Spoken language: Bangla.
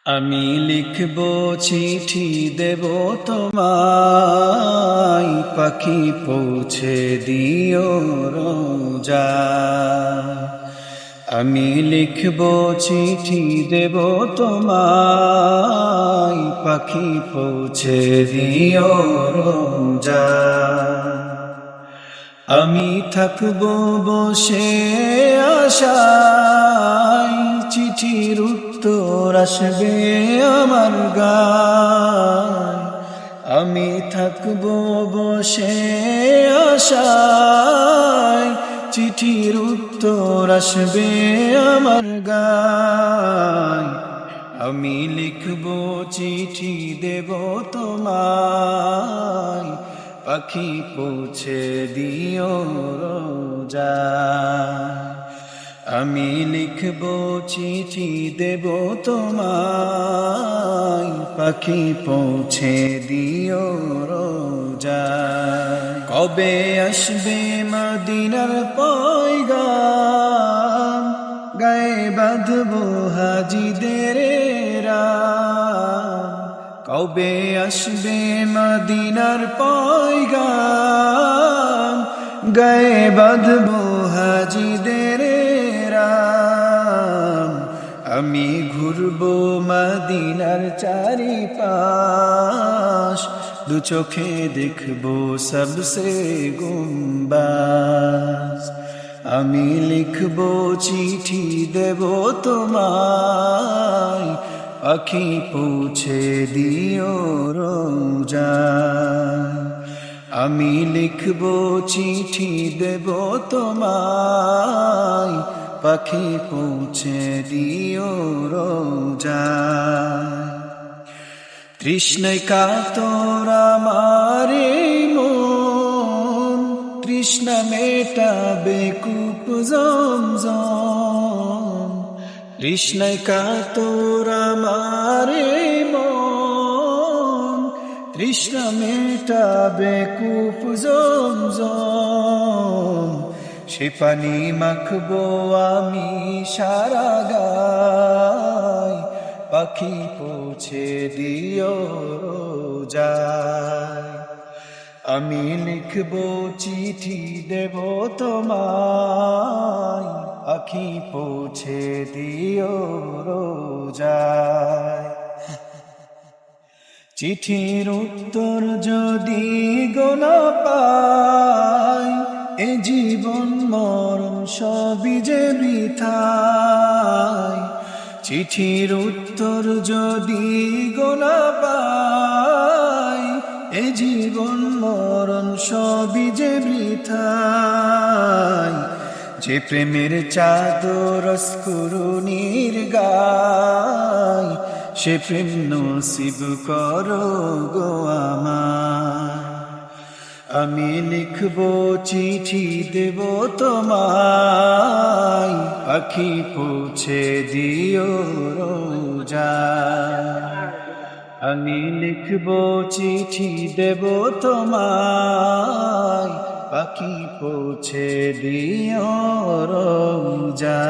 আমি লিখব চিঠি দেব তোমায়, পাখি পৌঁছে দিও রোজা। আমি লিখব চিঠি দেব তোমায়, পাখি পৌঁছে দিও রোজা। আমি থাকব বসে আশায়, চিঠির উত্তর আসবে আমার গায়। আমি থাকব বসে আশায়, চিঠির উত্তর আসবে আমার গায়। আমি লিখব চিঠি দেব তোমায়, পাখি পৌঁছে দিও রোজা। আমি লিখব চিঠি দেব তোমায়, পাখি পৌঁছে দিও রোজা। কবে আসবে মদিনার পয়গাম, গায়ে বাঁধবো হাজিদের রাম। কবে আসবে মদিনার পয়গাম, গায়ে বাঁধবো হাজিদের রাম। আমি ঘুরবো মদিনার চারিপাশ, দু চোখে দেখবো সবসে গুম্বাজ। আমি লিখবো চিঠি দেব তোমায়, পাখি পৌঁছে দিও রোজা। আমি লিখবো চিঠি দেব তোমায়, পাখি পৌঁছে দিও রোজা। তৃষ্ণায় কাতর আমার মন, তৃষ্ণা মেটাবে কূপ জমজম। তৃষ্ণায় কাতর আমার মন, তৃষ্ণা মেটাবে কূপ জমজম। সে পানি মাখবো আমি সারা গায়, পাখি পৌঁছে দিও রোজা। আমি লিখবো চিঠি দেব তোমায়, পাখি পৌঁছে দিও রোজা। চিঠির উত্তর যদি গোনা পাই, এ জীবন মরণ সবই যে বৃথায়। চিঠির উত্তর যদি গোনা পাই, এ জীবন মরণ সবই যে বৃথায়। যে প্রেমের চাদর অস্কুরুনির গায়, সে প্রেম নসিব করো গো আমার। আমি লিখবো চিঠি দেব তোমায়, পাখি পৌঁছে দিও রোজা। আমি লিখবো চিঠি দেব তোমায়, পাখি পৌঁছে দিও রোজা।